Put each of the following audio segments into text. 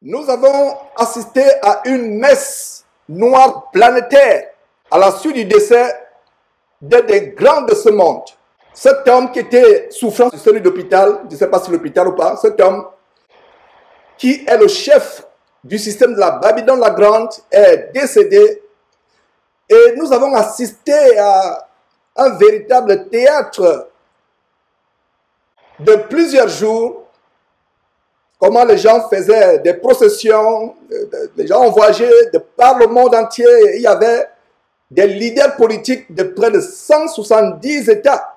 Nous avons assisté à une messe noire planétaire à la suite du décès d'un des grands de ce monde. Cet homme qui était souffrant du série d'hôpital, je ne sais pas si l'hôpital ou pas, cet homme qui est le chef du système de la Babylone la Grande est décédé et nous avons assisté à un véritable théâtre de plusieurs jours. Comment les gens faisaient des processions, les gens ont voyagé de par le monde entier. Il y avait des leaders politiques de près de 170 États.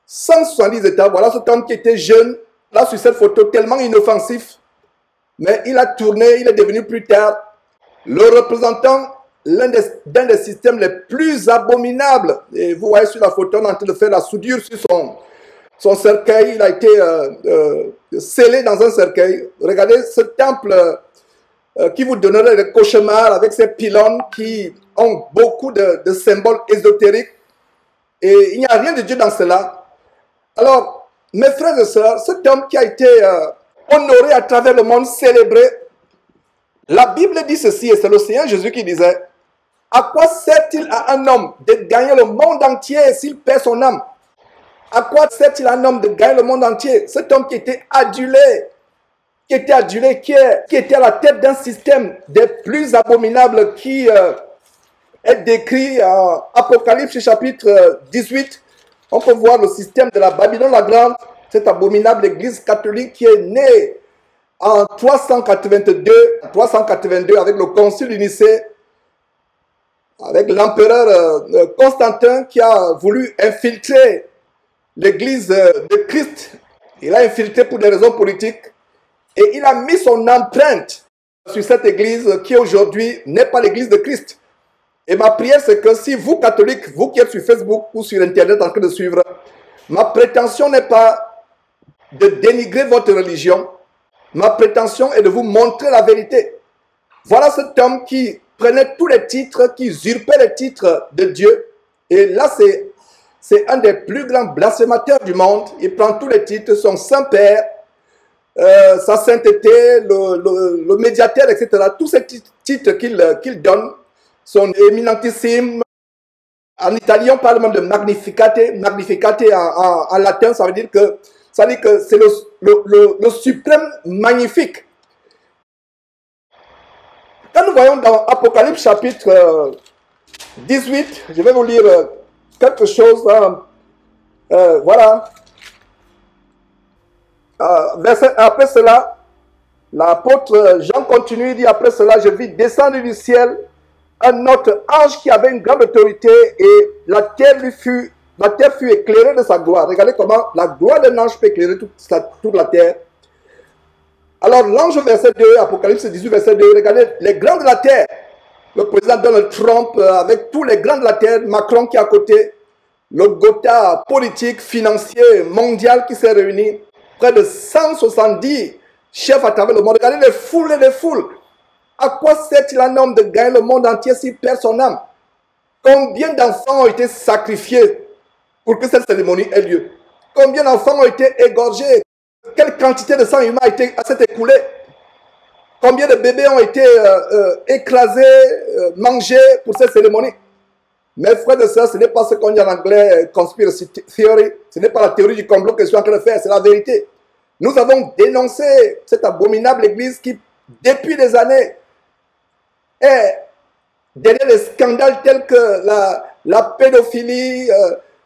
170 États, voilà cet homme qui était jeune, là sur cette photo, tellement inoffensif. Mais il a tourné, il est devenu plus tard le représentant d'un des systèmes les plus abominables. Et vous voyez sur la photo, on est en train de faire la soudure sur son cercueil. Il a été scellé dans un cercueil. Regardez ce temple qui vous donnerait des cauchemars avec ces pylônes qui ont beaucoup de symboles ésotériques. Et il n'y a rien de Dieu dans cela. Alors, mes frères et sœurs, cet homme qui a été honoré à travers le monde, célébré, la Bible dit ceci, et c'est le Seigneur Jésus qui disait, « À quoi sert-il à un homme de gagner le monde entier s'il perd son âme ?» À quoi sert-il à un homme de gagner le monde entier? Cet homme qui était adulé, qui était à la tête d'un système des plus abominables qui est décrit en Apocalypse chapitre 18. On peut voir le système de la Babylone la Grande, cette abominable église catholique qui est née en 382 avec le concile de Nicée, avec l'empereur Constantin qui a voulu infiltrer l'église de Christ. Il a infiltré pour des raisons politiques et il a mis son empreinte sur cette église qui aujourd'hui n'est pas l'église de Christ. Et ma prière c'est que si vous catholiques, vous qui êtes sur Facebook ou sur internet en train de suivre, ma prétention n'est pas de dénigrer votre religion, ma prétention est de vous montrer la vérité. Voilà cet homme qui prenait tous les titres, qui usurpait les titres de Dieu. Et là c'est un des plus grands blasphémateurs du monde. Il prend tous les titres, son Saint-Père, sa sainteté, le médiateur, etc. Tous ces titres qu'il donne sont éminentissimes. En italien, on parle même de magnificate. Magnificate en latin, ça veut dire que c'est le suprême magnifique. Quand nous voyons dans Apocalypse chapitre 18, je vais vous lire quelque chose, voilà. Après cela, l'apôtre Jean continue, il dit, après cela, je vis descendre du ciel un autre ange qui avait une grande autorité et la terre fut éclairée de sa gloire. Regardez comment la gloire d'un ange peut éclairer toute la terre. Alors l'ange verset 2, Apocalypse 18 verset 2, regardez les grands de la terre. Le président Donald Trump avec tous les grands de la terre, Macron qui est à côté, le Gotha politique, financier, mondial qui s'est réuni, près de 170 chefs à travers le monde. Regardez les foules et les foules. À quoi sert-il un homme de gagner le monde entier s'il perd son âme? Combien d'enfants ont été sacrifiés pour que cette cérémonie ait lieu? Combien d'enfants ont été égorgés? Quelle quantité de sang humain s'est écoulée? Combien de bébés ont été écrasés, mangés pour cette cérémonie? Mes frères et sœurs, ce n'est pas ce qu'on dit en anglais, conspiracy theory. Ce n'est pas la théorie du complot que je suis en train de faire, c'est la vérité. Nous avons dénoncé cette abominable église qui, depuis des années, est derrière des scandales tels que la pédophilie,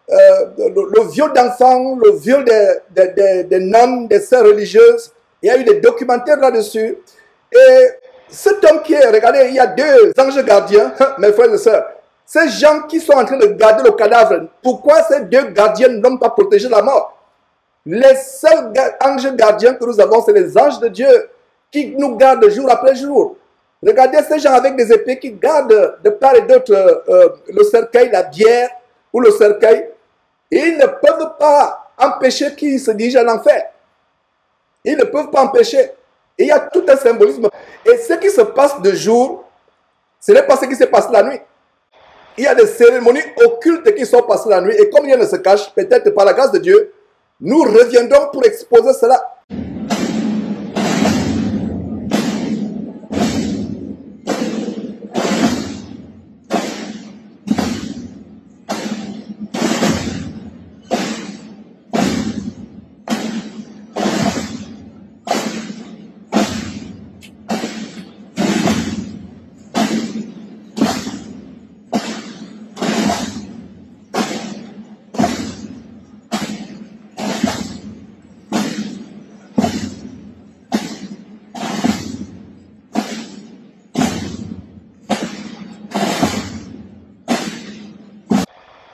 le viol d'enfants, le viol des nonnes, des sœurs religieuses. Il y a eu des documentaires là-dessus. Et cet homme qui est, regardez, il y a deux anges gardiens, mes frères et sœurs. Ces gens qui sont en train de garder le cadavre, pourquoi ces deux gardiens n'ont pas protégé la mort? Les seuls anges gardiens que nous avons, c'est les anges de Dieu qui nous gardent jour après jour. Regardez ces gens avec des épées qui gardent de part et d'autre le cercueil, la bière ou le cercueil. Et ils ne peuvent pas empêcher qu'ils se dirigent en enfer. Ils ne peuvent pas empêcher. Et il y a tout un symbolisme. Et ce qui se passe de jour, ce n'est pas ce qui se passe la nuit. Il y a des cérémonies occultes qui sont passées la nuit. Et comme rien ne se cache, peut-être par la grâce de Dieu, nous reviendrons pour exposer cela.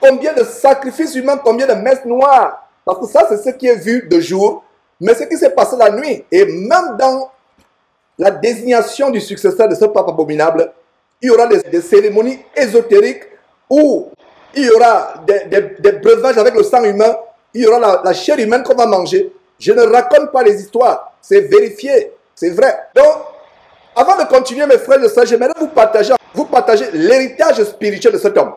Combien de sacrifices humains, combien de messes noires. Parce que ça, c'est ce qui est vu de jour. Mais ce qui s'est passé la nuit, et même dans la désignation du successeur de ce pape abominable, il y aura des cérémonies ésotériques où il y aura des breuvages avec le sang humain, il y aura la chair humaine qu'on va manger. Je ne raconte pas les histoires, c'est vérifié, c'est vrai. Donc, avant de continuer, mes frères et sœurs, j'aimerais vous partager l'héritage spirituel de cet homme.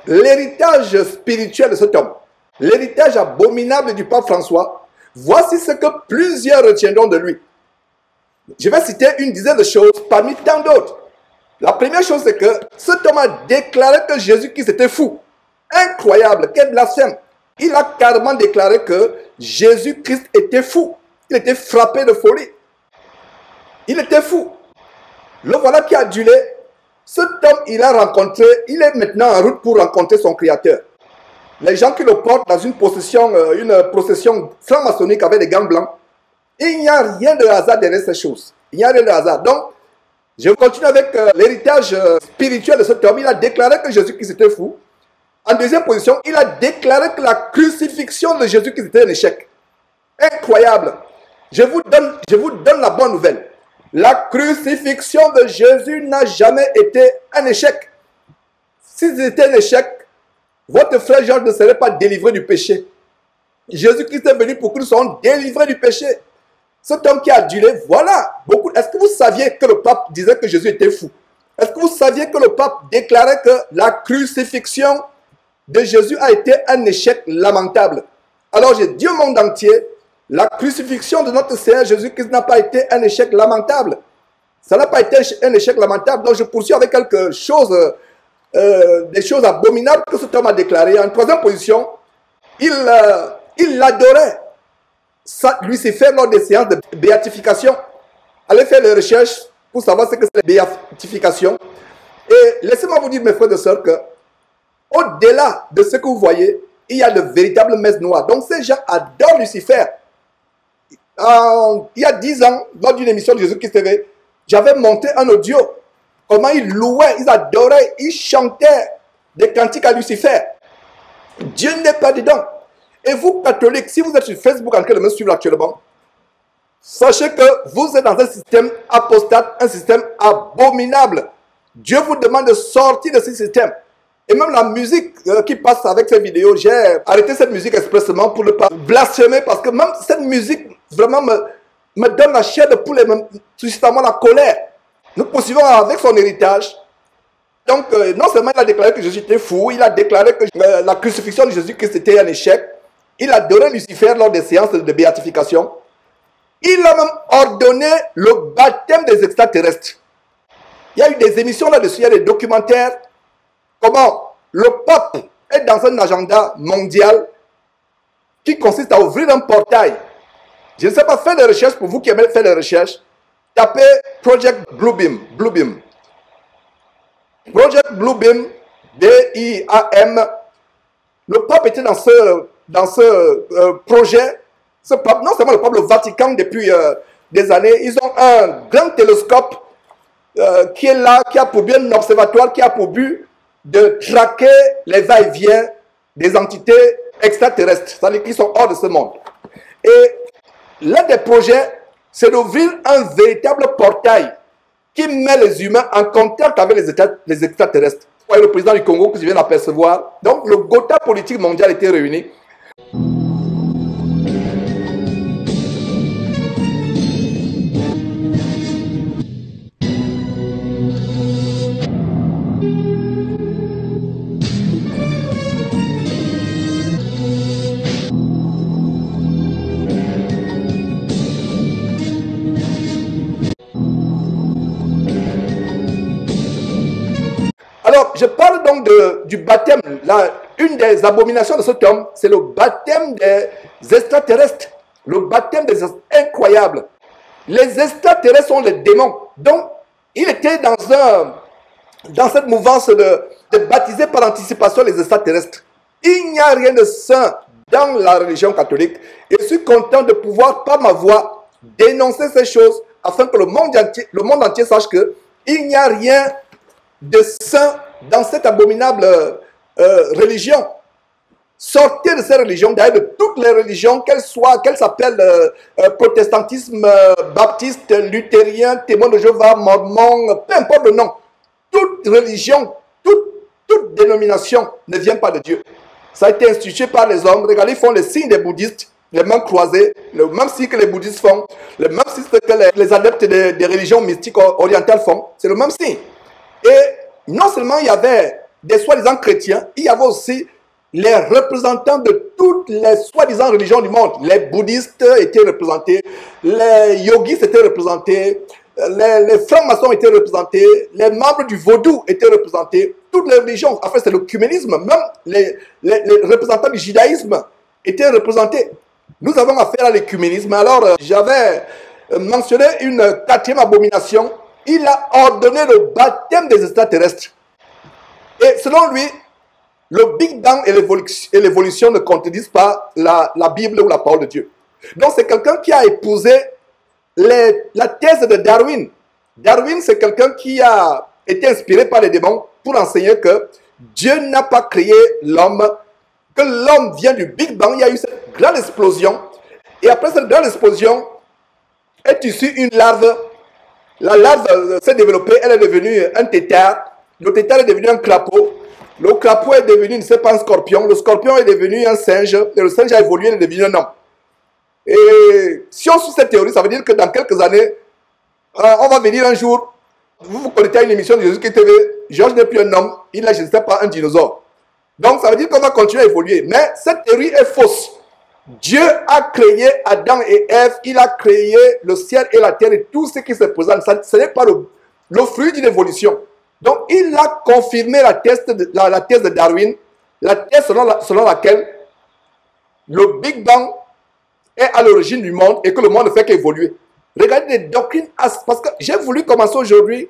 L'héritage spirituel de cet homme, l'héritage abominable du pape François, voici ce que plusieurs retiendront de lui. Je vais citer une dizaine de choses parmi tant d'autres. La première chose, c'est que cet homme a déclaré que Jésus-Christ était fou. Incroyable, quel blasphème. Il a carrément déclaré que Jésus-Christ était fou. Il était frappé de folie. Il était fou. Le voilà qui a adulé. Cet homme, il a rencontré, il est maintenant en route pour rencontrer son Créateur. Les gens qui le portent dans une procession franc-maçonnique avec des gants blancs, il n'y a rien de hasard derrière ces choses. Il n'y a rien de hasard. Donc, je continue avec l'héritage spirituel de cet homme. Il a déclaré que Jésus-Christ était fou. En deuxième position, il a déclaré que la crucifixion de Jésus-Christ était un échec. Incroyable. Je vous donne la bonne nouvelle. La crucifixion de Jésus n'a jamais été un échec. Si c'était un échec, votre frère Jean ne serait pas délivré du péché. Jésus-Christ est venu pour que nous soyons délivrés du péché. Cet homme qui a adulé, voilà. Est-ce que vous saviez que le pape disait que Jésus était fou? Est-ce que vous saviez que le pape déclarait que la crucifixion de Jésus a été un échec lamentable? Alors j'ai dit au monde entier, la crucifixion de notre Seigneur Jésus-Christ n'a pas été un échec lamentable. Ça n'a pas été un échec lamentable. Donc je poursuis avec quelque chose, des choses abominables que cet homme a déclarées. En troisième position, il adorait Lucifer lors des séances de béatification. Allez faire des recherches pour savoir ce que c'est la béatification. Et laissez-moi vous dire, mes frères et sœurs, que au-delà de ce que vous voyez, il y a de véritables messes noires. Donc ces gens adorent Lucifer. Il y a 10 ans, lors d'une émission de Jésus-Christ TV, j'avais monté un audio. Comment ils louaient, ils adoraient, ils chantaient des cantiques à Lucifer. Dieu n'est pas dedans. Et vous, catholiques, si vous êtes sur Facebook en train de me suivre actuellement, sachez que vous êtes dans un système apostate, un système abominable. Dieu vous demande de sortir de ce système. Et même la musique qui passe avec ces vidéos, j'ai arrêté cette musique expressément pour ne pas blasphémer, parce que même cette musique vraiment me donne la chair de poule et me suscite à moi la colère. Nous poursuivons avec son héritage. Donc, non seulement il a déclaré que Jésus était fou, il a déclaré que la crucifixion de Jésus-Christ était un échec. Il adorait Lucifer lors des séances de béatification. Il a même ordonné le baptême des extraterrestres. Il y a eu des émissions là-dessus, il y a des documentaires. Comment le pape est dans un agenda mondial qui consiste à ouvrir un portail. Je ne sais pas, faites des recherches pour vous qui aimez faire des recherches. Tapez Project Bluebeam. Project Bluebeam, B-I-A-M. Le pape était dans ce projet. Ce pape, non seulement le pape, le Vatican depuis des années, ils ont un grand télescope qui est là, qui a pour but un observatoire, qui a pour but de traquer les va-et-vient des entités extraterrestres, c'est-à-dire qui sont hors de ce monde. Et l'un des projets, c'est d'ouvrir un véritable portail qui met les humains en contact avec les extraterrestres. Vous voyez le président du Congo que je viens d'apercevoir. Donc le Gotha politique mondial était réuni. Alors, je parle donc du baptême. Une des abominations de cet homme, c'est le baptême des extraterrestres. Le baptême des incroyables. Les extraterrestres sont les démons. Donc, il était dans cette mouvance de baptiser par anticipation les extraterrestres. Il n'y a rien de saint dans la religion catholique. Et je suis content de pouvoir, par ma voix, dénoncer ces choses afin que le monde entier sache qu'il n'y a rien de saint dans cette abominable religion. Sortez de ces religions, d'ailleurs de toutes les religions, qu'elles s'appellent protestantisme, baptiste, luthérien, témoin de Jéhovah, mormon, peu importe le nom. Toute religion, toute dénomination ne vient pas de Dieu. Ça a été institué par les hommes. Regardez, ils font les signes des bouddhistes, les mains croisées, le même signe que les bouddhistes font, le même signe que les adeptes des religions mystiques orientales font. C'est le même signe. Et non seulement il y avait des soi-disant chrétiens, il y avait aussi les représentants de toutes les soi-disant religions du monde. Les bouddhistes étaient représentés, les yogis étaient représentés, les francs-maçons étaient représentés, les membres du vaudou étaient représentés, toutes les religions. En fait, c'est l'œcuménisme. Même les représentants du judaïsme étaient représentés. Nous avons affaire à l'œcuménisme. Alors, j'avais mentionné une quatrième abomination. Il a ordonné le baptême des extraterrestres. Et selon lui, le Big Bang et l'évolution ne contredisent pas la Bible ou la parole de Dieu. Donc c'est quelqu'un qui a épousé la thèse de Darwin. Darwin, c'est quelqu'un qui a été inspiré par les démons pour enseigner que Dieu n'a pas créé l'homme, que l'homme vient du Big Bang. Il y a eu cette grande explosion. Et après cette grande explosion, est issue une larve. La larve s'est développée, elle est devenue un tétard. Le tétard est devenu un crapaud. Le crapaud est devenu, ne sais pas, un scorpion. Le scorpion est devenu un singe. Et le singe a évolué, il est devenu un homme. Et si on suit cette théorie, ça veut dire que dans quelques années, on va venir un jour, vous connectez à une émission de Jésus-Christ TV, Georges n'est plus un homme, il est, je ne sais pas, un dinosaure. Donc ça veut dire qu'on va continuer à évoluer. Mais cette théorie est fausse. Dieu a créé Adam et Ève, il a créé le ciel et la terre et tout ce qui se présente. Ce n'est pas le fruit d'une évolution. Donc il a confirmé la thèse de Darwin, la thèse selon laquelle le Big Bang est à l'origine du monde et que le monde ne fait qu'évoluer. Regardez les doctrines, parce que j'ai voulu commencer aujourd'hui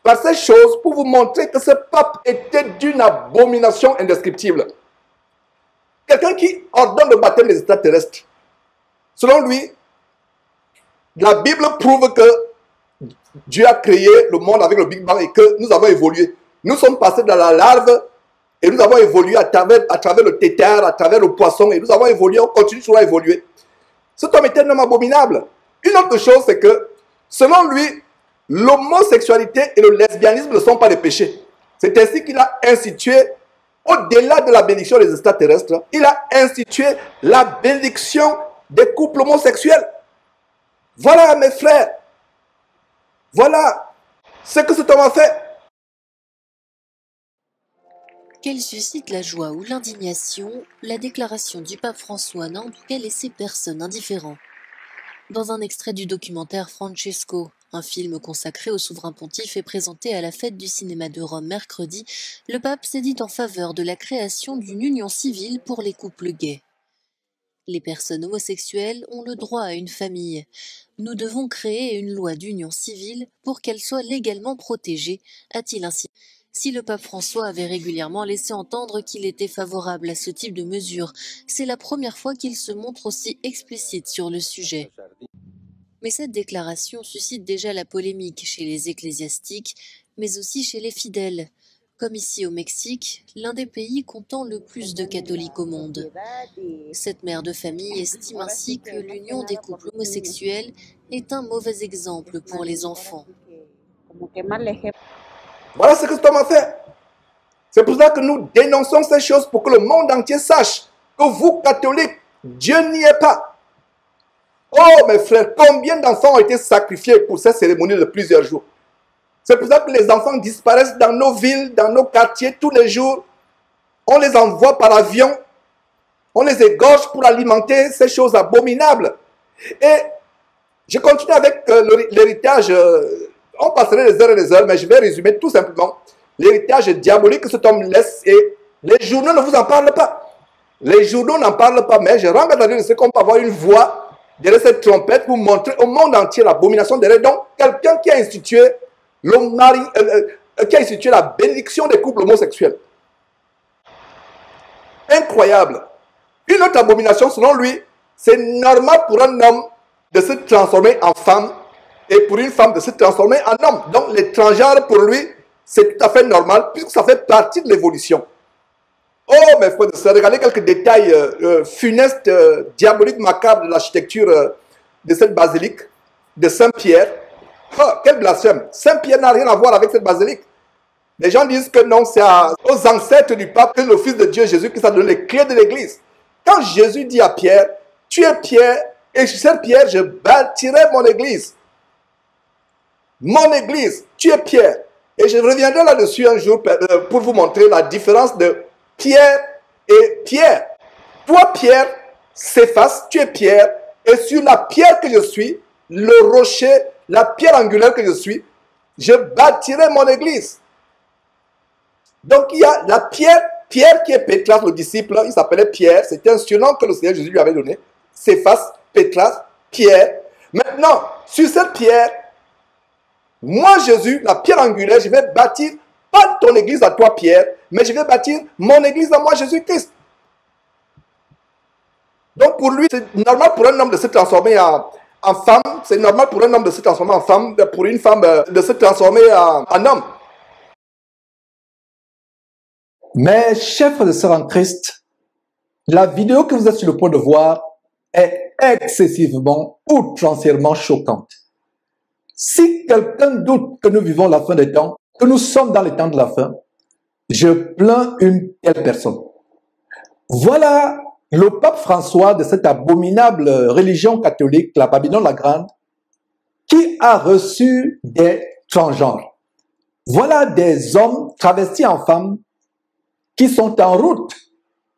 par ces choses pour vous montrer que ce pape était d'une abomination indescriptible. Quelqu'un qui ordonne le baptême des extraterrestres. Selon lui, la Bible prouve que Dieu a créé le monde avec le Big Bang et que nous avons évolué. Nous sommes passés dans la larve et nous avons évolué à travers le tétard, à travers le poisson et nous avons évolué, on continue toujours à évoluer. Cet homme est un homme abominable. Une autre chose, c'est que, selon lui, l'homosexualité et le lesbianisme ne sont pas des péchés. C'est ainsi qu'il a institué, au-delà de la bénédiction des extraterrestres, il a institué la bénédiction des couples homosexuels. Voilà, mes frères. Voilà ce que cet homme a fait. Qu'elle suscite la joie ou l'indignation, la déclaration du pape François n'a en tout cas laissé personne indifférent. Dans un extrait du documentaire Francesco, un film consacré au souverain pontife et présenté à la fête du cinéma de Rome mercredi, le pape s'est dit en faveur de la création d'une union civile pour les couples gays. Les personnes homosexuelles ont le droit à une famille. Nous devons créer une loi d'union civile pour qu'elle soit légalement protégée, a-t-il ainsi. Si le pape François avait régulièrement laissé entendre qu'il était favorable à ce type de mesures, c'est la première fois qu'il se montre aussi explicite sur le sujet. Mais cette déclaration suscite déjà la polémique chez les ecclésiastiques, mais aussi chez les fidèles. Comme ici au Mexique, l'un des pays comptant le plus de catholiques au monde. Cette mère de famille estime ainsi que l'union des couples homosexuels est un mauvais exemple pour les enfants. Voilà ce que cet homme a fait. C'est pour ça que nous dénonçons ces choses pour que le monde entier sache que vous, catholiques, Dieu n'y est pas. Oh mes frères, combien d'enfants ont été sacrifiés pour cette cérémonie de plusieurs jours? C'est pour ça que les enfants disparaissent dans nos villes, dans nos quartiers tous les jours. On les envoie par avion. On les égorge pour alimenter ces choses abominables. Et je continue avec l'héritage. On passerait des heures et des heures, mais je vais résumer tout simplement l'héritage diabolique que cet homme laisse. Et les journaux ne vous en parlent pas. Les journaux n'en parlent pas, mais je rends grâce à Dieu de ce qu'on peut avoir une voix derrière cette trompette pour montrer au monde entier l'abomination derrière. Donc, quelqu'un qui a institué qui a institué la bénédiction des couples homosexuels. Incroyable. Une autre abomination, selon lui, c'est normal pour un homme de se transformer en femme et pour une femme de se transformer en homme. Donc, les transgenres, pour lui, c'est tout à fait normal puisque ça fait partie de l'évolution. Oh, mes frères et sœurs, regardez quelques détails funestes, diaboliques, macabres de l'architecture de cette basilique de Saint-Pierre. Oh, quel blasphème! Saint-Pierre n'a rien à voir avec cette basilique. Les gens disent que non, c'est aux ancêtres du pape que le Fils de Dieu, Jésus, qui a donné les clés de l'église. Quand Jésus dit à Pierre, tu es Pierre, et sur cette pierre, je bâtirai mon église. Mon église, tu es Pierre. Et je reviendrai là-dessus un jour pour vous montrer la différence de Pierre et Pierre. Toi, Pierre, s'efface, tu es Pierre, et sur la pierre que je suis, le rocher, la pierre angulaire que je suis, je bâtirai mon église. Donc il y a la Pierre qui est Pétras, le disciple, il s'appelait Pierre, c'était un surnom que le Seigneur Jésus lui avait donné. Céphas, Pétras, Pierre. Maintenant, sur cette pierre, moi Jésus, la pierre angulaire, je vais bâtir, pas ton église à toi Pierre, mais je vais bâtir mon église à moi Jésus-Christ. Donc pour lui, c'est normal pour un homme de se transformer en femme, c'est normal pour un homme de se transformer en femme, pour une femme de se transformer en homme. Mes chers frères et sœurs en Christ, la vidéo que vous êtes sur le point de voir est excessivement, outrancièrement choquante. Si quelqu'un doute que nous vivons la fin des temps, que nous sommes dans les temps de la fin, je plains une telle personne. Voilà le pape François de cette abominable religion catholique, la Babylone la Grande, qui a reçu des transgenres. Voilà des hommes travestis en femmes qui sont en route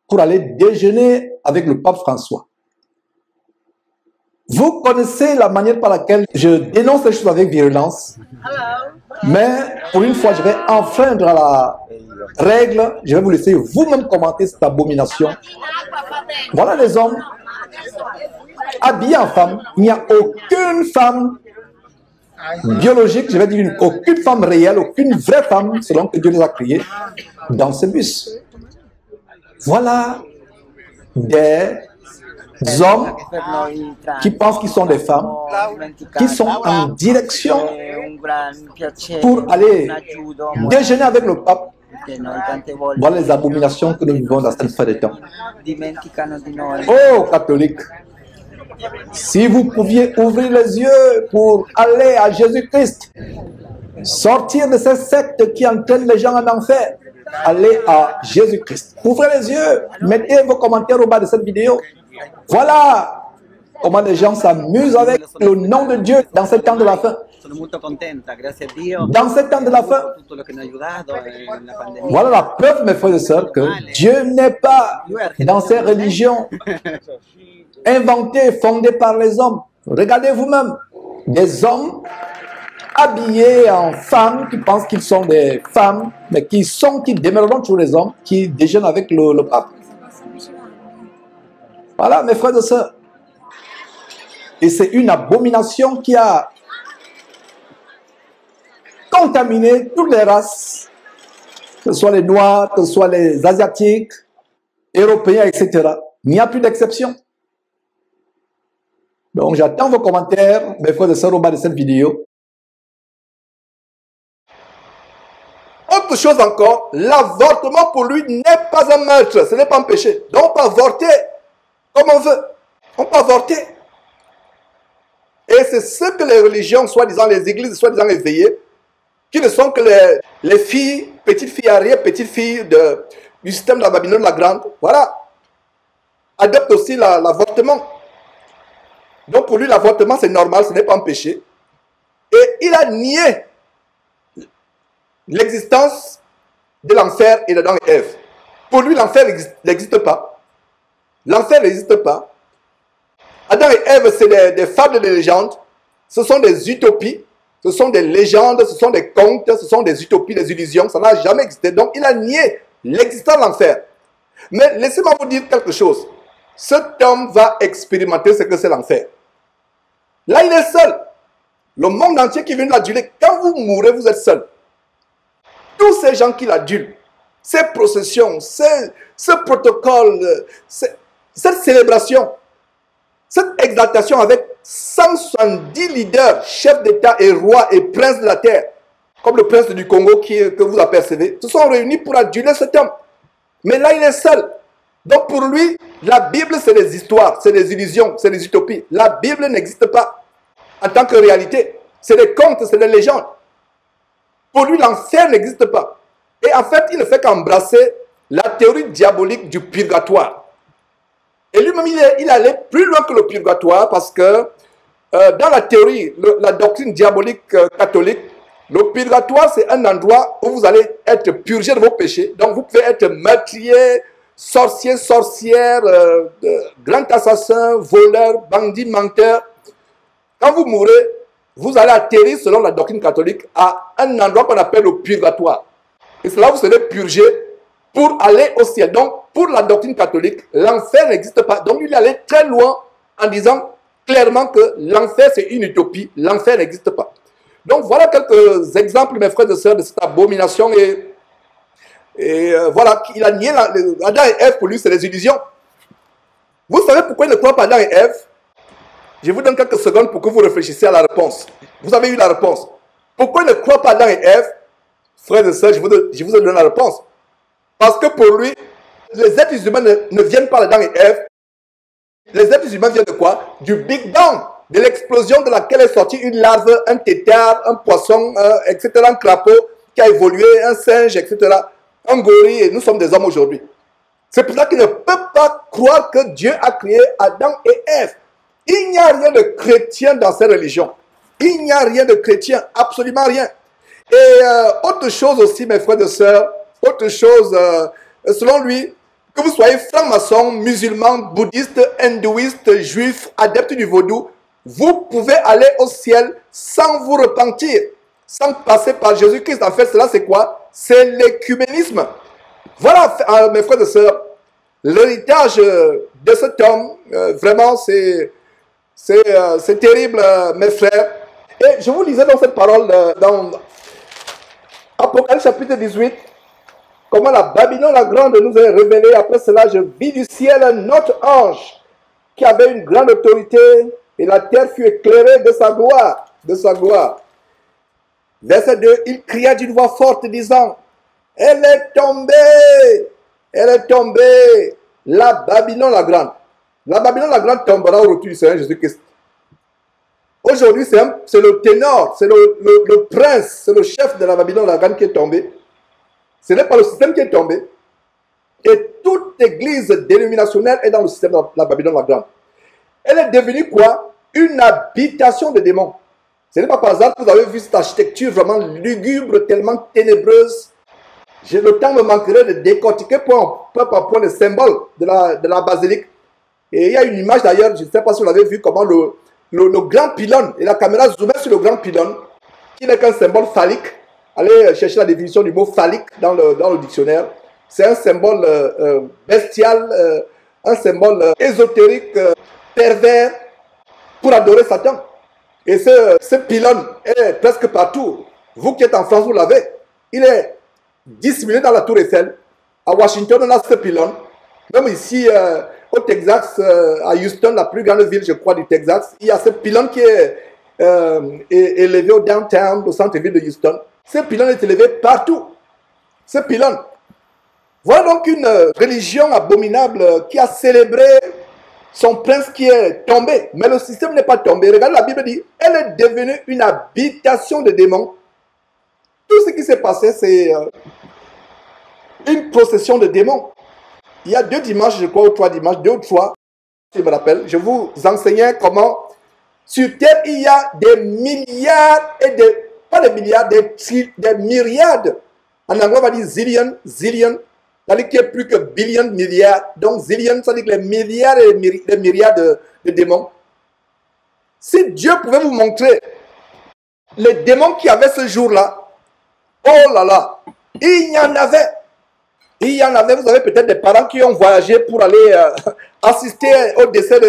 pour aller déjeuner avec le pape François. Vous connaissez la manière par laquelle je dénonce les choses avec virulence, mais pour une fois, je vais enfreindre la règle, je vais vous laisser vous-même commenter cette abomination. Voilà les hommes habillés en femmes. Il n'y a aucune femme biologique, je vais dire aucune femme réelle, aucune vraie femme, selon que Dieu les a créés, dans ce bus. Voilà des hommes qui pensent qu'ils sont des femmes, qui sont en direction pour aller déjeuner avec le pape. Voilà les abominations que nous vivons dans cette fin des temps. Oh, catholiques, si vous pouviez ouvrir les yeux pour aller à Jésus-Christ, sortir de ces sectes qui entraînent les gens en enfer, allez à Jésus-Christ. Ouvrez les yeux, mettez vos commentaires au bas de cette vidéo. Voilà comment les gens s'amusent avec le nom de Dieu dans ce temps de la fin. Dans ce temps de la fin. Voilà la preuve, mes frères et sœurs, que Dieu n'est pas dans ces religions inventées, fondées par les hommes. Regardez vous-même, des hommes habillés en femmes qui pensent qu'ils sont des femmes, mais qui demeureront toujours les hommes, qui déjeunent avec le pape. Voilà, mes frères et sœurs. Et c'est une abomination qui a contaminé toutes les races, que ce soit les Noirs, que ce soit les Asiatiques, Européens, etc. Il n'y a plus d'exception. Donc j'attends vos commentaires, mes frères et sœurs, au bas de cette vidéo. Autre chose encore, l'avortement pour lui n'est pas un meurtre, ce n'est pas un péché. Donc on peut avorter comme on veut. On peut avorter. Et c'est ce que les religions, soi-disant les églises, soi-disant éveillées, qui ne sont que les filles, petites filles, arrière-petites filles du système de la Babylone la Grande, voilà, adoptent aussi l'avortement. Donc pour lui, l'avortement, c'est normal, ce n'est pas un péché. Et il a nié l'existence de l'enfer et d'Adam et Ève. Pour lui, l'enfer n'existe pas. L'enfer n'existe pas. Adam et Ève, c'est des fables, des légendes. Ce sont des utopies. Ce sont des légendes, ce sont des contes, ce sont des utopies, des illusions. Ça n'a jamais existé. Donc, il a nié l'existence de l'enfer. Mais laissez-moi vous dire quelque chose. Cet homme va expérimenter ce que c'est l'enfer. Là, il est seul. Le monde entier qui vient de l'aduler. Quand vous mourrez, vous êtes seul. Tous ces gens qui l'adulent, ces processions, ce protocole, cette célébration, cette exaltation avec 170 leaders, chefs d'État et rois et princes de la terre, comme le prince du Congo que vous apercevez, se sont réunis pour aduler cet homme. Mais là, il est seul. Donc pour lui, la Bible, c'est des histoires, c'est des illusions, c'est des utopies. La Bible n'existe pas en tant que réalité. C'est des contes, c'est des légendes. Pour lui, l'enfer n'existe pas. Et en fait, il ne fait qu'embrasser la théorie diabolique du purgatoire. Et lui-même, il allait plus loin que le purgatoire parce que dans la théorie, la doctrine diabolique catholique, le purgatoire, c'est un endroit où vous allez être purgé de vos péchés. Donc, vous pouvez être meurtrier, sorcier, sorcière, grand assassin, voleur, bandit, menteur. Quand vous mourrez, vous allez atterrir, selon la doctrine catholique, à un endroit qu'on appelle le purgatoire. Et c'est là où vous serez purgé pour aller au ciel. Donc, pour la doctrine catholique, l'enfer n'existe pas. Donc, il allait très loin en disant clairement que l'enfer, c'est une utopie. L'enfer n'existe pas. Donc, voilà quelques exemples, mes frères et sœurs, de cette abomination. Et voilà, il a nié Adam et Ève, pour lui, c'est des illusions. Vous savez pourquoi il ne croit pas Adam et Ève? Je vous donne quelques secondes pour que vous réfléchissiez à la réponse. Vous avez eu la réponse. Pourquoi il ne croit pas Adam et Ève? Frères et sœurs, je vous ai donné la réponse. Parce que pour lui, les êtres humains ne viennent pas d'Adam et Ève. Les êtres humains viennent de quoi? Du Big Bang, de l'explosion de laquelle est sortie une larve, un tétard, un poisson, etc., un crapaud qui a évolué, un singe, etc., un gorille, et nous sommes des hommes aujourd'hui. C'est pour ça qu'il ne peut pas croire que Dieu a créé Adam et Ève. Il n'y a rien de chrétien dans cette religion. Il n'y a rien de chrétien, absolument rien. Et autre chose aussi, mes frères et sœurs, autre chose, selon lui, que vous soyez franc-maçon, musulman, bouddhiste, hindouiste, juif, adepte du vaudou, vous pouvez aller au ciel sans vous repentir, sans passer par Jésus-Christ. En fait, cela c'est quoi? C'est l'écuménisme. Voilà, mes frères et sœurs, l'héritage de cet homme, vraiment, c'est terrible, mes frères. Et je vous lisais dans cette parole, dans Apocalypse chapitre 18, comment la Babylone la grande nous est révélée. Après cela, je vis du ciel un autre ange qui avait une grande autorité, et la terre fut éclairée de sa gloire. De sa gloire. Verset 2, il cria d'une voix forte disant, elle est tombée, la Babylone la grande. La Babylone la grande tombera au retour du Seigneur Jésus-Christ. Aujourd'hui, c'est le ténor, c'est le prince, c'est le chef de la Babylone la grande qui est tombé. Ce n'est pas le système qui est tombé. Et toute église dénominationnelle est dans le système de la Babylone la grande. Elle est devenue quoi? Une habitation de démons. Ce n'est pas par hasard que vous avez vu cette architecture vraiment lugubre, tellement ténébreuse. Le temps me manquerait de décortiquer point par point les symboles de la basilique. Et il y a une image d'ailleurs, je ne sais pas si vous l'avez vu, comment le grand pylône, et la caméra zoomait sur le grand pylône, qui n'est qu'un symbole phallique. Allez chercher la définition du mot phallique dans le dictionnaire. C'est un symbole bestial, un symbole ésotérique, pervers, pour adorer Satan. Et ce pylône est presque partout. Vous qui êtes en France, vous l'avez. Il est dissimulé dans la tour Eiffel. À Washington, on a ce pylône. Même ici, au Texas, à Houston, la plus grande ville, je crois, du Texas, il y a ce pylône qui est élevé au downtown, au centre-ville de Houston. Ce pylône est élevé partout. Ce pylône. Voilà donc une religion abominable qui a célébré son prince qui est tombé. Mais le système n'est pas tombé. Regardez, la Bible dit, elle est devenue une habitation de démons. Tout ce qui s'est passé, c'est une procession de démons. Il y a 2 dimanches, je crois, ou 3 dimanches, 2 ou 3, je me rappelle, je vous enseignais comment sur Terre, il y a des milliards et des, pas des milliards, des myriades. En anglais, on va dire zillion, c'est-à-dire qu'il n'y a plus que billion, milliards. Donc, zillion, ça veut dire que les milliards et les myriades de démons. Si Dieu pouvait vous montrer les démons qu'il y avait ce jour-là, oh là là, il y en avait. Il y en avait, vous avez peut-être des parents qui ont voyagé pour aller assister au décès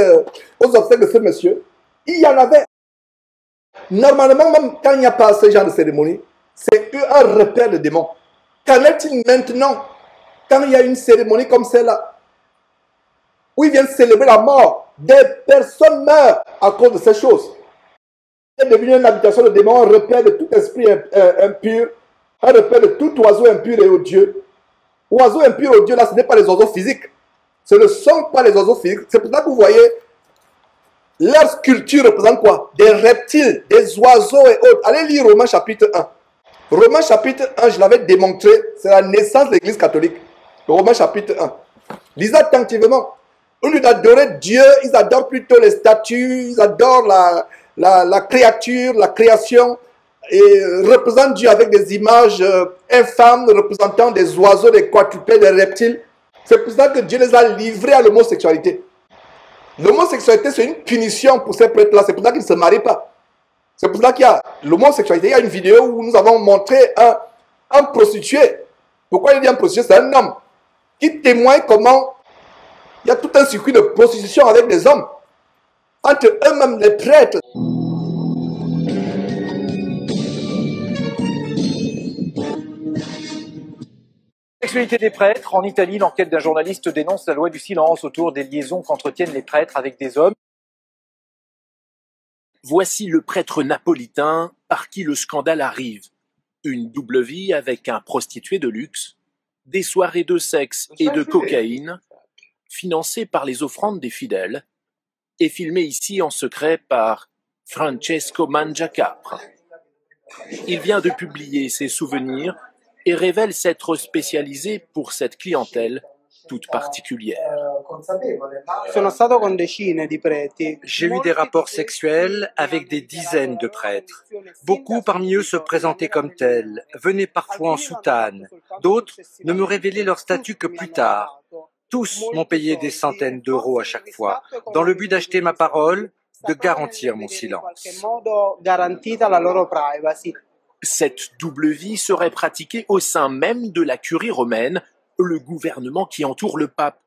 aux obsèques de ce monsieur. Il y en avait. Normalement, même quand il n'y a pas ce genre de cérémonie, c'est un repère de démons. Qu'en est-il maintenant quand il y a une cérémonie comme celle-là, où ils viennent célébrer la mort? Des personnes meurent à cause de ces choses. C'est devenu une habitation de démons, un repère de tout esprit impur, un repère de tout oiseau impur et odieux. Oiseaux impurs et odieux, là, ce n'est pas les oiseaux physiques. Ce ne sont pas les oiseaux physiques. C'est pour ça que vous voyez, leur sculpture représente quoi? Des reptiles, des oiseaux et autres. Allez lire Romains chapitre 1. Romains chapitre 1, je l'avais démontré, c'est la naissance de l'Église catholique. Romains chapitre 1. Lisez attentivement. Au lieu d'adorer Dieu, ils adorent plutôt les statues, ils adorent la créature, la création, et représentent Dieu avec des images infâmes représentant des oiseaux, des quadrupèdes, des reptiles. C'est pour ça que Dieu les a livrés à l'homosexualité. L'homosexualité, c'est une punition pour ces prêtres-là. C'est pour ça qu'ils ne se marient pas. C'est pour ça qu'il y a l'homosexualité. Il y a une vidéo où nous avons montré un prostitué. Pourquoi il dit un prostitué? C'est un homme qui témoigne comment il y a tout un circuit de prostitution avec des hommes. Entre eux-mêmes, les prêtres. Sexualité des prêtres. En Italie, l'enquête d'un journaliste dénonce la loi du silence autour des liaisons qu'entretiennent les prêtres avec des hommes. Voici le prêtre napolitain par qui le scandale arrive. Une double vie avec un prostitué de luxe, des soirées de sexe et de cocaïne, financées par les offrandes des fidèles, et filmées ici en secret par Francesco Mangiacapra. Il vient de publier ses souvenirs et révèle s'être spécialisé pour cette clientèle toute particulière. J'ai eu des rapports sexuels avec des dizaines de prêtres. Beaucoup parmi eux se présentaient comme tels, venaient parfois en soutane. D'autres ne me révélaient leur statut que plus tard. Tous m'ont payé des centaines d'euros à chaque fois, dans le but d'acheter ma parole, de garantir mon silence. Cette double vie serait pratiquée au sein même de la curie romaine, le gouvernement qui entoure le pape.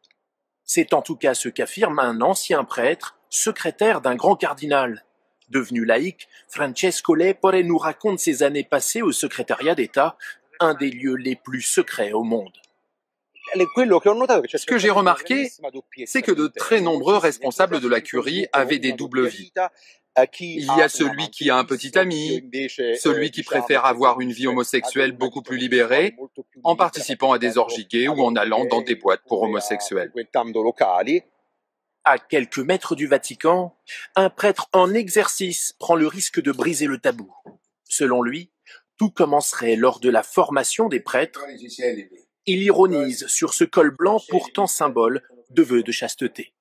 C'est en tout cas ce qu'affirme un ancien prêtre, secrétaire d'un grand cardinal. Devenu laïc, Francesco Lepore nous raconte ses années passées au secrétariat d'État, un des lieux les plus secrets au monde. Ce que j'ai remarqué, c'est que de très nombreux responsables de la curie avaient des doubles vies. Il y a celui qui a un petit ami, celui qui préfère avoir une vie homosexuelle beaucoup plus libérée, en participant à des orgies gays ou en allant dans des boîtes pour homosexuels. À quelques mètres du Vatican, un prêtre en exercice prend le risque de briser le tabou. Selon lui, tout commencerait lors de la formation des prêtres. Il ironise sur ce col blanc pourtant symbole de vœux de chasteté.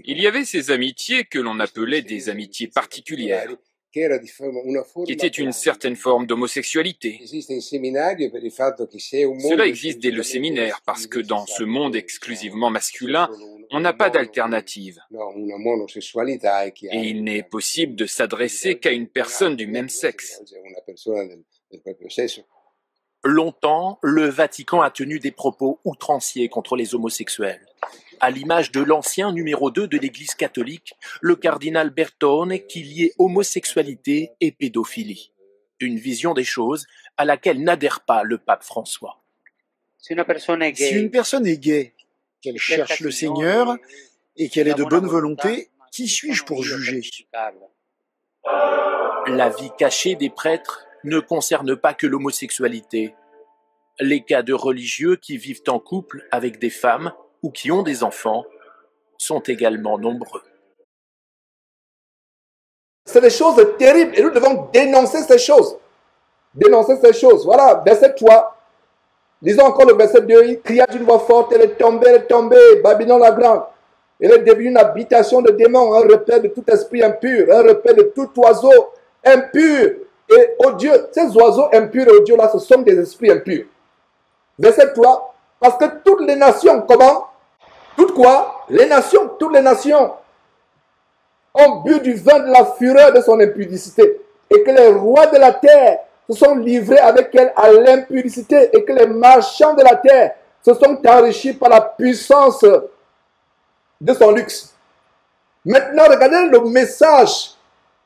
Il y avait ces amitiés que l'on appelait des amitiés particulières, qui étaient une certaine forme d'homosexualité. Cela existe dès le séminaire, parce que dans ce monde exclusivement masculin, on n'a pas d'alternative. Et il n'est possible de s'adresser qu'à une personne du même sexe. Longtemps, le Vatican a tenu des propos outranciers contre les homosexuels. À l'image de l'ancien numéro 2 de l'Église catholique, le cardinal Bertone, qui liait homosexualité et pédophilie. Une vision des choses à laquelle n'adhère pas le pape François. Si une personne est gay, qu'elle cherche le Seigneur et qu'elle est de bonne volonté, qui suis-je pour juger? La vie cachée des prêtres ne concerne pas que l'homosexualité. Les cas de religieux qui vivent en couple avec des femmes ou qui ont des enfants sont également nombreux. C'est des choses terribles et nous devons dénoncer ces choses. dénoncer ces choses. Voilà, verset 3. Lisons encore le verset 2. Il cria d'une voix forte, elle est tombée, Babylone la grande. Elle est devenue une habitation de démons, un repère de tout esprit impur, un repère de tout oiseau impur et odieux. Ces oiseaux impurs et odieux là, ce sont des esprits impurs. Verset 3. Parce que toutes les nations, comment? Toutes quoi? Les nations, toutes les nations ont bu du vin de la fureur de son impudicité, et que les rois de la terre se sont livrés avec elle à l'impudicité, et que les marchands de la terre se sont enrichis par la puissance de son luxe. Maintenant, regardez le message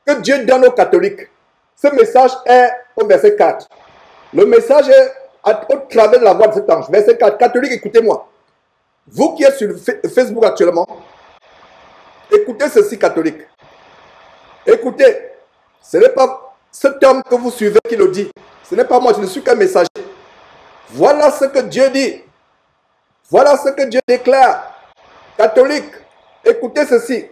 que Dieu donne aux catholiques. Ce message est au verset 4. Le message est au travers de la voix de cet ange. Verset 4. Catholique, écoutez-moi. Vous qui êtes sur Facebook actuellement, écoutez ceci, catholique. Écoutez, ce n'est pas cet homme que vous suivez qui le dit. Ce n'est pas moi, je ne suis qu'un messager. Voilà ce que Dieu dit. Voilà ce que Dieu déclare. Catholique, écoutez ceci.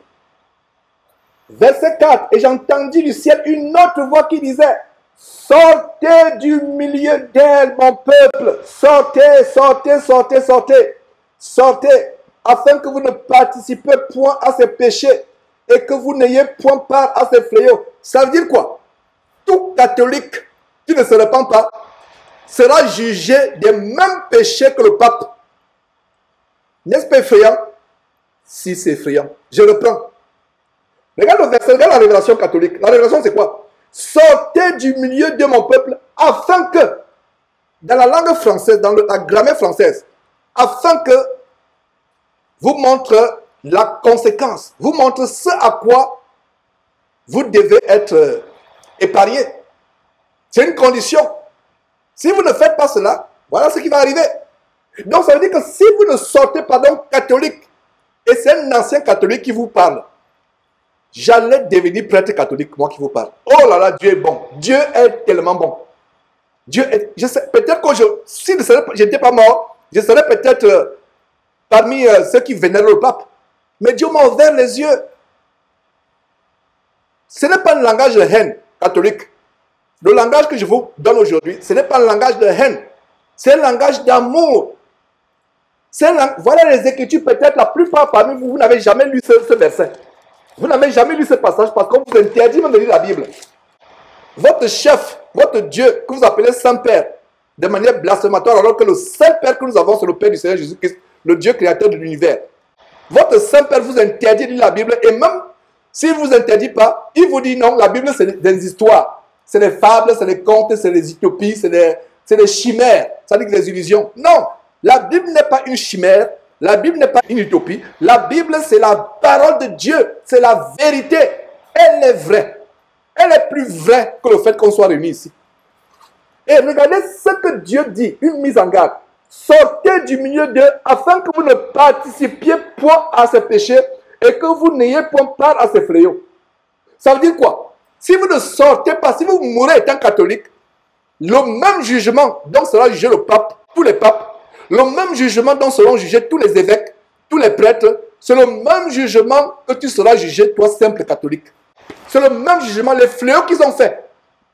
Verset 4. Et j'entendis du ciel une autre voix qui disait: sortez du milieu d'elle, mon peuple. Sortez, sortez, sortez, sortez. Sortez, afin que vous ne participez point à ces péchés et que vous n'ayez point part à ces fléaux. Ça veut dire quoi? Tout catholique qui ne se répand pas sera jugé des mêmes péchés que le pape. N'est-ce pas effrayant? Si, c'est effrayant. Je reprends. Regarde le verset, regarde la révélation catholique. La révélation, c'est quoi? Sortez du milieu de mon peuple, afin que, dans la langue française, dans la grammaire française, afin que vous montre la conséquence, vous montre ce à quoi vous devez être épargné. C'est une condition. Si vous ne faites pas cela, voilà ce qui va arriver. Donc ça veut dire que si vous ne sortez pas donc catholique, et c'est un ancien catholique qui vous parle, j'allais devenir prêtre catholique, moi qui vous parle. Oh là là, Dieu est bon. Dieu est tellement bon. Dieu est, je sais, peut-être que si je n'étais pas mort, je serais peut-être parmi ceux qui vénèrent le pape. Mais Dieu m'a ouvert les yeux. Ce n'est pas un langage de haine catholique. Le langage que je vous donne aujourd'hui, ce n'est pas un langage de haine. C'est un langage d'amour. Voilà les Écritures, peut-être la plupart parmi vous, vous n'avez jamais lu ce verset. Vous n'avez jamais lu ce passage parce qu'on vous interdit même de lire la Bible. Votre chef, votre Dieu, que vous appelez Saint-Père, de manière blasphématoire, alors que le Saint-Père que nous avons, c'est le Père du Seigneur Jésus-Christ, le Dieu créateur de l'univers. Votre Saint-Père vous interdit de lire la Bible, et même s'il ne vous interdit pas, il vous dit non, la Bible c'est des histoires, c'est des fables, c'est des contes, c'est des utopies, c'est des chimères, ça dit que des illusions. Non, la Bible n'est pas une chimère, la Bible n'est pas une utopie, la Bible c'est la parole de Dieu, c'est la vérité, elle est vraie. Elle est plus vraie que le fait qu'on soit réunis ici. Et regardez ce que Dieu dit, une mise en garde. Sortez du milieu d'eux afin que vous ne participiez point à ces péchés et que vous n'ayez point part à ces fléaux. Ça veut dire quoi? Si vous ne sortez pas, si vous mourrez étant catholique, le même jugement dont sera jugé le pape, tous les papes, le même jugement dont seront jugés tous les évêques, tous les prêtres, c'est le même jugement que tu seras jugé, toi, simple catholique. C'est le même jugement, les fléaux qu'ils ont fait.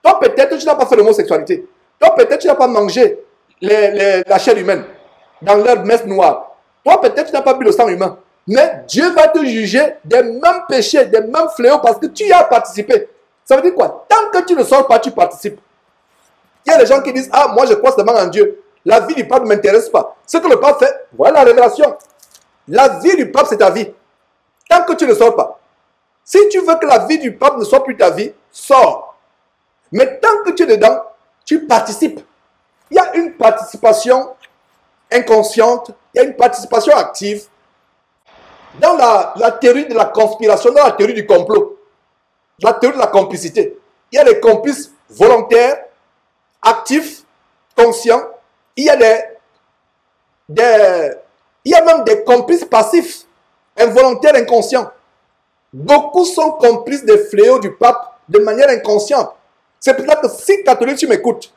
Toi, peut-être, tu n'as pas fait l'homosexualité. Toi, peut-être, tu n'as pas mangé la chair humaine dans leur messe noire. Toi, peut-être, tu n'as pas bu le sang humain. Mais Dieu va te juger des mêmes péchés, des mêmes fléaux parce que tu y as participé. Ça veut dire quoi? Tant que tu ne sors pas, tu participes. Il y a des gens qui disent: ah, moi, je crois seulement en Dieu. La vie du pape ne m'intéresse pas. Ce que le pape fait, voilà la révélation. La vie du pape, c'est ta vie. Tant que tu ne sors pas. Si tu veux que la vie du pape ne soit plus ta vie, sors. Mais tant que tu es dedans, tu participes. Il y a une participation inconsciente, il y a une participation active dans la théorie de la conspiration, dans la théorie du complot, la théorie de la complicité. Il y a des complices volontaires, actifs, conscients. Il y a même des complices passifs, involontaires, inconscients. Beaucoup sont complices des fléaux du pape de manière inconsciente. C'est pour ça que si catholique tu m'écoutes,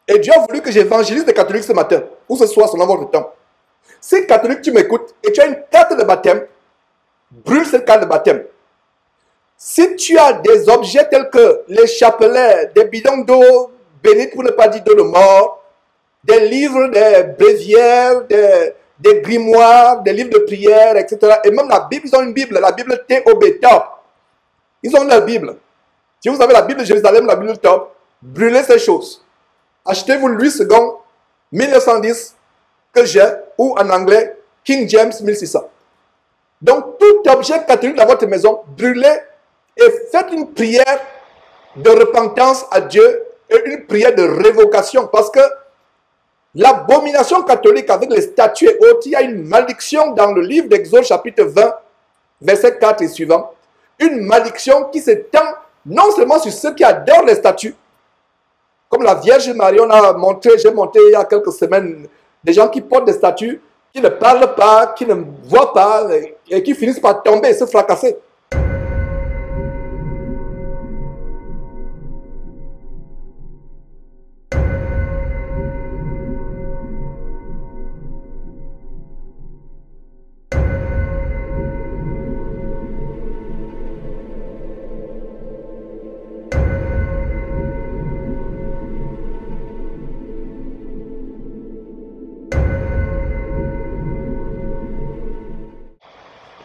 et Dieu a voulu que j'évangélise les catholiques ce matin, ou ce soir selon votre temps. Si catholique tu m'écoutes et tu as une carte de baptême, brûle cette carte de baptême. Si tu as des objets tels que les chapelets, des bidons d'eau, bénite pour ne pas dire de mort, des livres, des bréviaires, des grimoires, des livres de prière, etc. Et même la Bible, ils ont une Bible, la Bible TOB, top. Ils ont leur Bible. Si vous avez la Bible de Jérusalem, la Bible top, brûlez ces choses. Achetez-vous Louis II, 1910, que j'ai, ou en anglais, King James 1600. Donc, tout objet catholique dans votre maison, brûlez et faites une prière de repentance à Dieu et une prière de révocation. Parce que l'abomination catholique avec les statues et autres, il y a une malédiction dans le livre d'Exode chapitre 20, verset 4 et suivant. Une malédiction qui s'étend non seulement sur ceux qui adorent les statues, comme la Vierge Marie, on a montré, j'ai montré il y a quelques semaines, des gens qui portent des statues, qui ne parlent pas, qui ne voient pas, et qui finissent par tomber et se fracasser.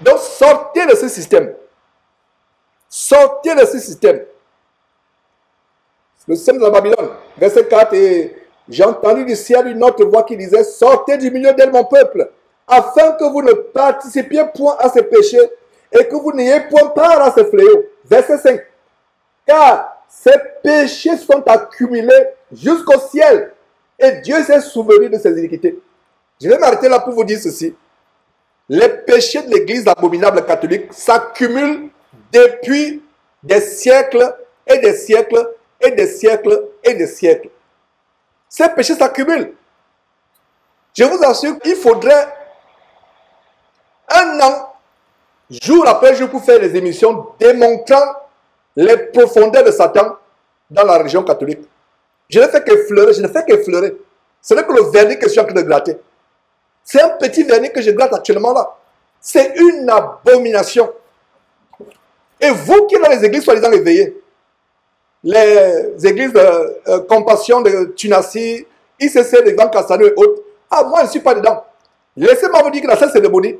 Donc, sortez de ce système. Sortez de ce système. Le système de la Babylone, verset 4, et j'ai entendu du ciel une autre voix qui disait, sortez du milieu d'elle, mon peuple, afin que vous ne participiez point à ces péchés et que vous n'ayez point part à ces fléaux. Verset 5. Car ces péchés sont accumulés jusqu'au ciel et Dieu s'est souvenu de ses iniquités. Je vais m'arrêter là pour vous dire ceci. Les péchés de l'Église abominable catholique s'accumulent depuis des siècles et des siècles et des siècles et des siècles. Ces péchés s'accumulent. Je vous assure qu'il faudrait un an, jour après jour, pour faire des émissions démontrant les profondeurs de Satan dans la religion catholique. Je ne fais qu'effleurer, Ce n'est que le vernis que je suis en train de gratter. C'est un petit vernis que je gratte actuellement là. C'est une abomination. Et vous qui êtes dans les églises soi-disant éveillées, les églises de Compassion de Tunassi, ICC de Grand Cassano et autres, moi je ne suis pas dedans. Laissez-moi vous dire que dans cette cérémonie,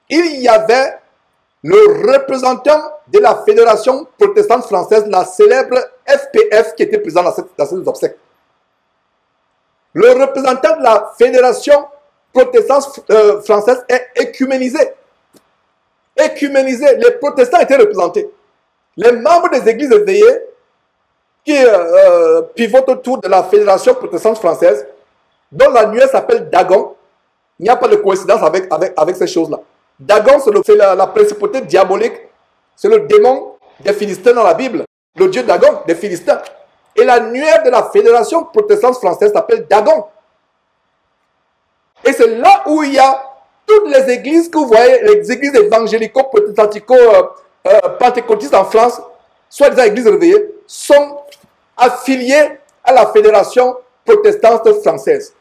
il y avait le représentant de la Fédération protestante française, la célèbre FPF, qui était présent dans ces obsèques. Le représentant de la Fédération protestante française est écuménisé. Écuménisé. Les protestants étaient représentés. Les membres des églises éveillées qui pivotent autour de la Fédération protestante française, dont l'annuaire s'appelle Dagon. Il n'y a pas de coïncidence avec ces choses-là. Dagon, c'est la principauté diabolique. C'est le démon des Philistins dans la Bible. Le dieu Dagon des Philistins. Et l'annuaire de la Fédération protestante française s'appelle Dagon. Et c'est là où il y a toutes les églises que vous voyez, les églises évangélico-protestantico-pentecôtistes en France, soit des églises réveillées, sont affiliées à la Fédération protestante française.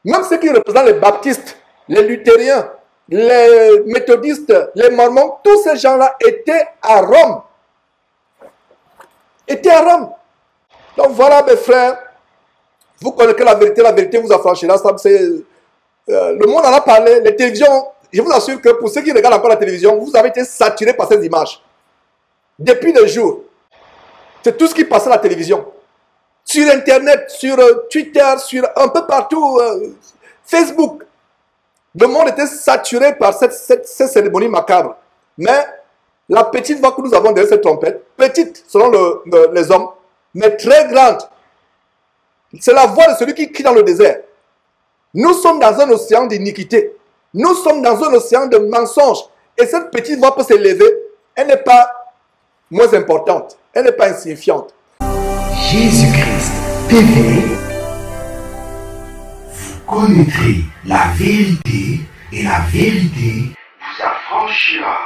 Même ceux qui représentent les baptistes, les luthériens, les méthodistes, les mormons, tous ces gens-là étaient à Rome. Donc voilà mes frères, vous connaissez la vérité vous affranchira. Le monde en a parlé, les télévisions, je vous assure que pour ceux qui regardent encore la télévision, vous avez été saturés par ces images. Depuis des jours. C'est tout ce qui passait à la télévision. Sur Internet, sur Twitter, sur un peu partout, Facebook. Le monde était saturé par cette cérémonie macabre. Mais la petite voix que nous avons derrière cette trompette, petite selon les hommes, mais très grande, c'est la voix de celui qui crie dans le désert. Nous sommes dans un océan d'iniquité. Nous sommes dans un océan de mensonges. Et cette petite voix peut s'élever. Elle n'est pas moins importante. Elle n'est pas insignifiante. Jésus-Christ TV, vous connaîtrez la vérité et la vérité vous affranchira.